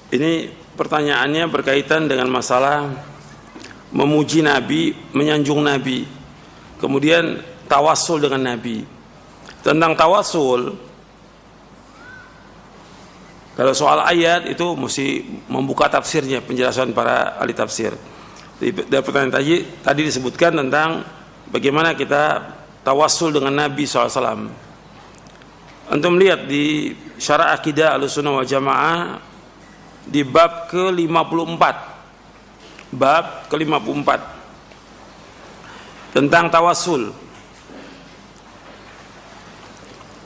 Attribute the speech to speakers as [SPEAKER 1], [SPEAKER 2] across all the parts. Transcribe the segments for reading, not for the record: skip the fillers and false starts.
[SPEAKER 1] Ini pertanyaannya berkaitan dengan masalah memuji Nabi, menyanjung Nabi, kemudian tawassul dengan Nabi. Tentang tawassul, kalau soal ayat itu mesti membuka tafsirnya, penjelasan para ahli tafsir. Dari pertanyaan tadi disebutkan tentang bagaimana kita tawassul dengan Nabi SAW. Antum lihat di Syarah Aqidah Ahlussunnah wal Jamaah di bab ke-54, bab ke-54 tentang tawassul.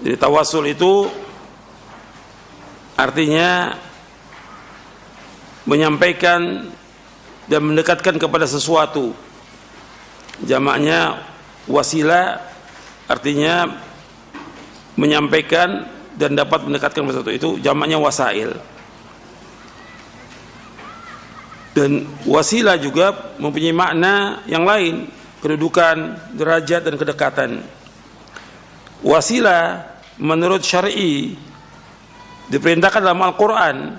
[SPEAKER 1] Jadi tawassul itu artinya menyampaikan dan mendekatkan kepada sesuatu. Jamaknya wasilah, artinya menyampaikan dan dapat mendekatkan sesuatu, itu jamaknya wasail. Dan wasilah juga mempunyai makna yang lain, kedudukan, derajat, dan kedekatan. Wasilah menurut syar'i diperintahkan dalam Al-Quran,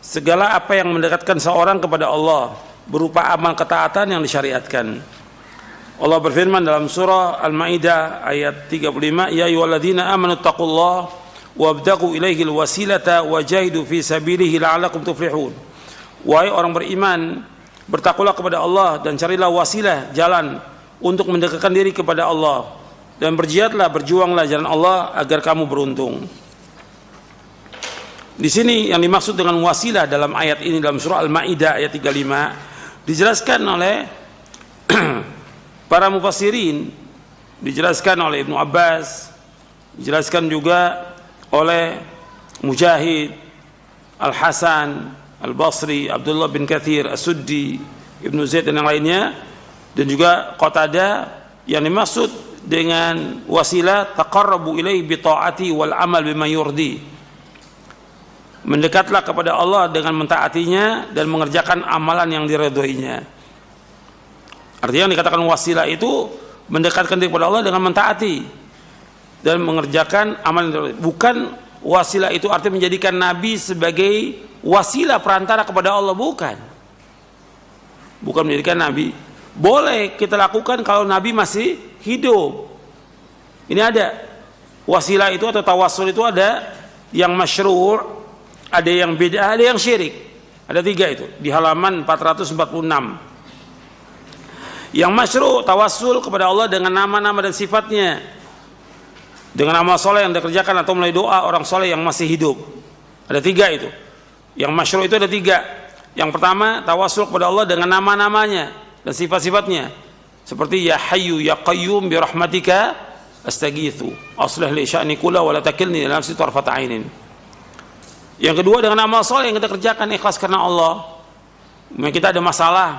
[SPEAKER 1] segala apa yang mendekatkan seorang kepada Allah berupa amal ketaatan yang disyariatkan. Allah berfirman dalam surah Al-Maidah ayat 35, ya ayyuhalladzina amanu taqullaha wabtaghu ilaihil wasilata wajahidu fi sabilihi la'allakum tuflihun. Wahai orang beriman, bertakwalah kepada Allah dan carilah wasilah, jalan untuk mendekatkan diri kepada Allah, dan berjihadlah, berjuanglah jalan Allah agar kamu beruntung. Di sini yang dimaksud dengan wasilah dalam ayat ini, dalam surah Al-Maidah ayat 35, dijelaskan oleh para mufassirin, dijelaskan oleh Ibnu Abbas, dijelaskan juga oleh Mujahid, Al-Hasan Al-Basri, Abdullah bin Katsir, As-Suddi, Ibnu Zaid dan yang lainnya, dan juga Qatadah. Yang dimaksud dengan wasilah taqarrabu ilaihi bi ta'ati wal amal bima yurdi, mendekatlah kepada Allah dengan mentaatinya dan mengerjakan amalan yang diridhoinya. Artinya yang dikatakan wasilah itu mendekatkan diri kepada Allah dengan mentaati dan mengerjakan amalan, bukan wasilah itu artinya menjadikan Nabi sebagai wasilah perantara kepada Allah, bukan menjadikan Nabi. Boleh kita lakukan kalau Nabi masih hidup. Ini ada wasilah itu atau tawassul itu, ada yang masyru', ada yang bid'ah, ada yang syirik. Ada 3 itu di halaman 446. Yang masyru' tawassul kepada Allah dengan nama-nama dan sifatnya, dengan amal soleh yang dikerjakan atau melalui doa orang soleh yang masih hidup. Ada 3 itu. Yang masyru' itu ada 3. Yang pertama, tawassul kepada Allah dengan nama-namanya dan sifat-sifatnya, seperti ya hayyu ya qayyum bi rahmatika astaghitsu aslih li sya'ni kullahu wa la takilni ila nafsi tarfat ainin. Yang kedua, dengan amal soleh yang kita kerjakan ikhlas karena Allah. Kita ada masalah,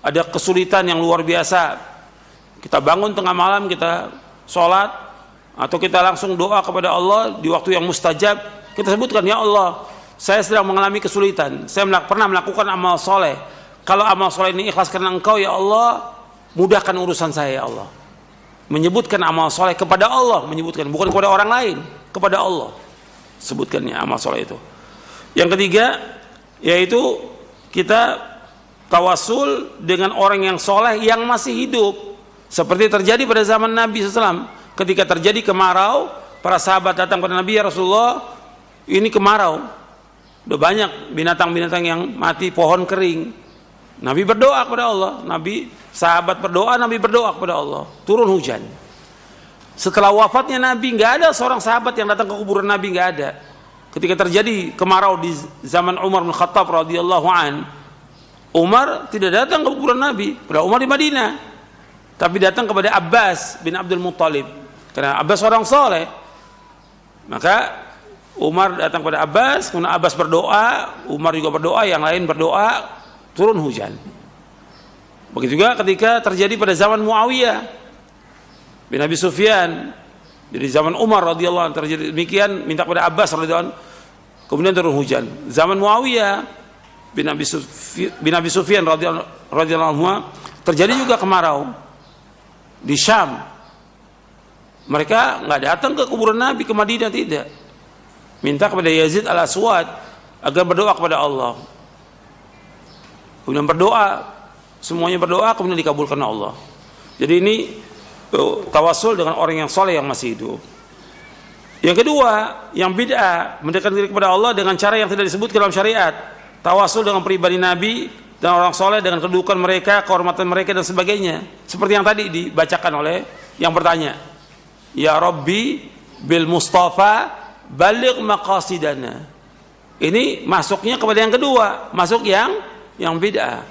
[SPEAKER 1] ada kesulitan yang luar biasa, kita bangun tengah malam, kita sholat, atau kita langsung doa kepada Allah di waktu yang mustajab, kita sebutkan, ya Allah, saya sedang mengalami kesulitan, saya pernah melakukan amal soleh, kalau amal soleh ini ikhlas karena Engkau ya Allah, mudahkan urusan saya ya Allah. Menyebutkan amal soleh kepada Allah, menyebutkan, bukan kepada orang lain, kepada Allah sebutkannya amal soleh itu. Yang ketiga, yaitu kita tawassul dengan orang yang soleh yang masih hidup, seperti terjadi pada zaman Nabi SAW. Ketika terjadi kemarau, para sahabat datang kepada Nabi, ya Rasulullah, ini kemarau, udah banyak binatang-binatang yang mati, pohon kering. Nabi berdoa kepada Allah, sahabat berdoa, Nabi berdoa kepada Allah, turun hujan. Setelah wafatnya Nabi, nggak ada seorang sahabat yang datang ke kuburan Nabi, nggak ada. Ketika terjadi kemarau di zaman Umar bin Khattab radhiyallahu an, Umar tidak datang ke kuburan Nabi, padahal Umar di Madinah, tapi datang kepada Abbas bin Abdul Muttalib, karena Abbas orang soleh. Maka Umar datang kepada Abbas, kemudian Abbas berdoa, Umar juga berdoa, yang lain berdoa, turun hujan. Begitu juga ketika terjadi pada zaman Muawiyah bin Abi Sufyan, jadi zaman Umar radhiyallahu anhu terjadi demikian, minta kepada Abbas radhiyallahu anhu, kemudian turun hujan. Zaman Muawiyah bin Abi Sufyan radhiyallahu anhu terjadi juga kemarau di Syam. Mereka nggak datang ke kuburan Nabi ke Madinah, tidak. Minta kepada Yazid al-Aswad, agar berdoa kepada Allah. Kemudian berdoa, semuanya berdoa kemudian dikabulkan Allah. Jadi ini tawasul dengan orang yang soleh yang masih hidup. Yang kedua, yang bid'ah, mendekatkan diri kepada Allah dengan cara yang tidak disebutkan dalam syariat. Tawasul dengan pribadi Nabi dan orang soleh, dengan kedudukan mereka, kehormatan mereka dan sebagainya. Seperti yang tadi dibacakan oleh yang bertanya. Ya Rabbi bil Mustafa baligh maqasidana. Ini masuknya kepada yang kedua, masuk yang bid'ah.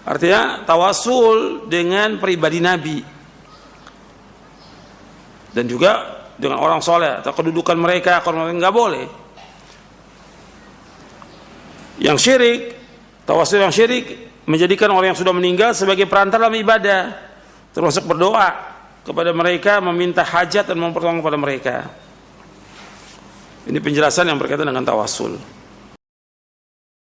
[SPEAKER 1] Artinya tawasul dengan pribadi Nabi dan juga dengan orang soleh atau kedudukan mereka, nggak boleh. Yang syirik, tawasul yang syirik menjadikan orang yang sudah meninggal sebagai perantara dalam ibadah, termasuk berdoa kepada mereka, meminta hajat dan mempertolongan kepada mereka. Ini penjelasan yang berkaitan dengan tawasul.